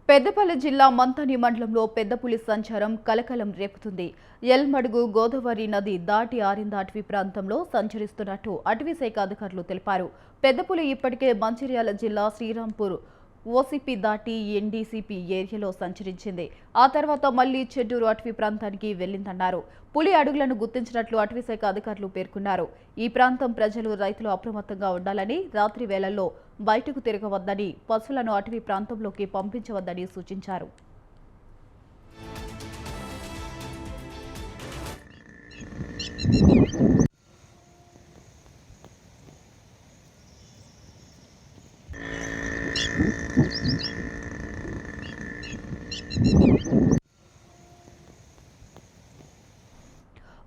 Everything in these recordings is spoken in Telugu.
పెద్దపల్లి జిల్లా మంథని మండలంలో పెద్ద పులి సంచారం కలకలం రేపుతుంది. ఎల్మడుగు గోదావరి నది దాటి ఆరింద అటవీ ప్రాంతంలో సంచరిస్తున్నట్టు అటవీ శాఖ అధికారులు తెలిపారు. పెద్ద పులి ఇప్పటికే మంచిర్యాల జిల్లా శ్రీరాంపూర్ ఓసీపీ దాటి ఎన్డీసీపీ ఏరియాలో సంచరించింది. ఆ తర్వాత మళ్లీ చెడ్డూరు అటవీ ప్రాంతానికి వెళ్లిందన్నారు. పులి అడుగులను గుర్తించినట్లు అటవీ శాఖ అధికారులు పేర్కొన్నారు. ఈ ప్రాంతం ప్రజలు, రైతులు అప్రమత్తంగా ఉండాలని, రాత్రి వేళల్లో బయటకు తిరగవద్దని, పశువులను అటవీ ప్రాంతంలోకి పంపించవద్దని సూచించారు.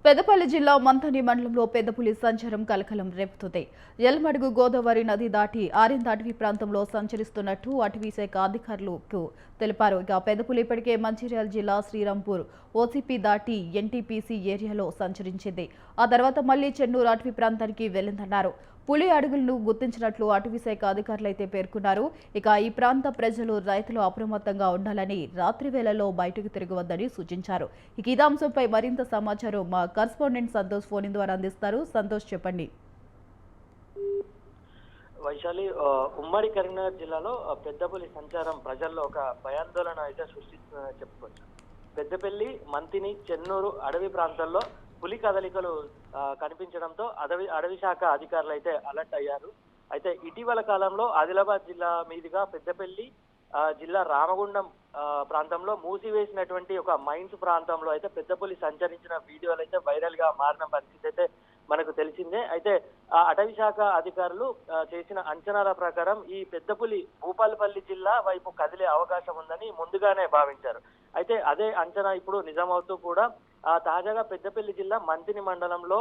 పెద్దపల్లి జిల్లా మంథని మండలంలో పెద్ద పులి సంచారం కలకలం రేపుతుంది. ఎల్మడుగు గోదావరి నది దాటి ఆరింద అటవీ ప్రాంతంలో సంచరిస్తున్నట్టు అటవీ శాఖ అధికారులకు తెలిపారు. ఇక పెద్ద పులి ఇప్పటికే మంచిర్యాల జిల్లా శ్రీరాంపూర్ ఓసీపీ దాటి ఎన్టీపీసీ ఏరియాలో సంచరించింది. ఆ తర్వాత మళ్లీ చెన్నూరు అటవీ ప్రాంతానికి వెళ్లిందన్నారు. పులి అడుగులను గుర్తించినట్లు అటవీ శాఖ అధికారులైతే పేర్కొన్నారు. ఇక ఈ ప్రాంత ప్రజలు, రైతులు అప్రమత్తంగా ఉండాలని, రాత్రి వేళల్లో బయటకు తిరగవద్దని సూచించారు. ఇక ఈ అంశంపై మరింత సమాచారం మా కరెస్పాండెంట్ సంతోష్ ఫోన్ ద్వారా అందిస్తారు. సంతోష్, చెప్పండి. వైశాలి, ఉమ్మడి కరీంనగర్ జిల్లాలో పెద్దపులి సంచారం ప్రజల్లో ఒక భయాందోళన అయితే సృష్టిస్తుందని చెప్పుకోవచ్చు. పెద్దపల్లి, మంతిని, చెన్నూరు అడవి ప్రాంతాల్లో పులి కదలికలు కనిపించడంతో అడవి శాఖ అధికారులు అయితే అలర్ట్ అయ్యారు. అయితే ఇటీవల కాలంలో ఆదిలాబాద్ జిల్లా మీదుగా పెద్దపల్లి జిల్లా రామగుండం ప్రాంతంలో మూసివేసినటువంటి ఒక మైన్స్ ప్రాంతంలో అయితే పెద్దపులి సంచరించిన వీడియోలు అయితే వైరల్ గా మారిన పరిస్థితి అయితే మనకు తెలిసిందే. అయితే ఆ అటవీ శాఖ అధికారులు చేసిన అంచనాల ప్రకారం ఈ పెద్దపులి భూపాలపల్లి జిల్లా వైపు కదిలే అవకాశం ఉందని ముందుగానే భావించారు. అయితే అదే అంచనా ఇప్పుడు నిజమవుతూ కూడా తాజాగా పెద్దపల్లి జిల్లా మంతిని మండలంలో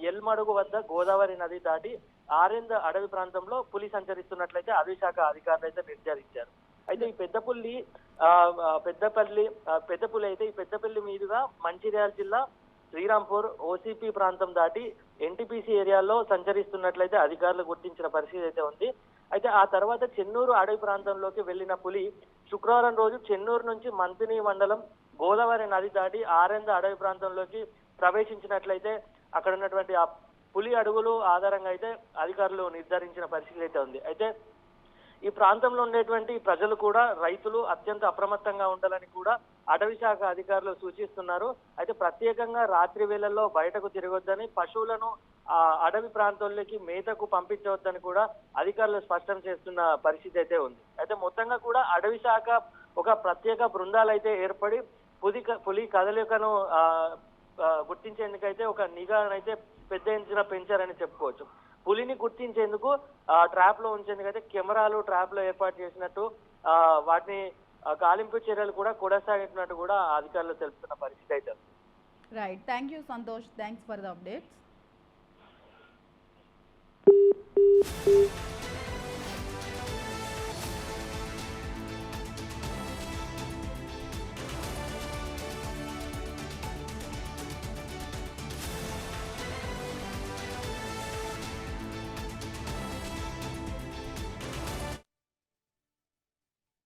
ఎల్మడుగు వద్ద గోదావరి నది దాటి ఆరింద అడవి ప్రాంతంలో పులి సంచరిస్తున్నట్లయితే అటవీ శాఖ అధికారులు అయితే నిర్ధారించారు. అయితే ఈ పెద్దపులి అయితే ఈ పెద్దపల్లి మీదుగా మంచిర్యాల జిల్లా శ్రీరాంపూర్ ఓసీపీ ప్రాంతం దాటి ఎన్టీపీసీ ఏరియాలో సంచరిస్తున్నట్లయితే అధికారులు గుర్తించిన పరిస్థితి అయితే ఉంది. అయితే ఆ తర్వాత చెన్నూరు అడవి ప్రాంతంలోకి వెళ్లిన పులి శుక్రవారం రోజు చెన్నూరు నుంచి మంతిని మండలం గోదావరి నది దాటి ఆరెంద అడవి ప్రాంతంలోకి ప్రవేశించినట్లయితే అక్కడ ఉన్నటువంటి ఆ పులి అడుగులు ఆధారంగా అయితే అధికారులు నిర్ధారించిన పరిస్థితి అయితే ఉంది. అయితే ఈ ప్రాంతంలో ఉండేటువంటి ప్రజలు కూడా, రైతులు అత్యంత అప్రమత్తంగా ఉండాలని కూడా అటవీ శాఖ అధికారులు సూచిస్తున్నారు. అయితే ప్రత్యేకంగా రాత్రి వేళల్లో బయటకు తిరగొద్దని, పశువులను అడవి ప్రాంతాల్లోకి మేతకు పంపించవద్దని కూడా అధికారులు స్పష్టం చేస్తున్న పరిస్థితి అయితే ఉంది. అయితే మొత్తంగా కూడా అటవీ శాఖ ఒక ప్రత్యేక బృందాలు అయితే ఏర్పడి పులి కదలికను గుర్తించేందుకైతే ఒక నిఘానైతే పెద్ద ఎత్తున పెంచారని చెప్పుకోవచ్చు. పులిని గుర్తించేందుకు ట్రాప్ లో ఉంచేందుకైతే కెమెరాలు ట్రాప్ లో ఏర్పాటు చేసినట్టు, వాటిని గాలింపు చర్యలు కూడా కొనసాగినట్టు కూడా అధికారులు తెలుపుతున్న పరిస్థితి అయితే. Right, thank you Santosh, thanks for the updates.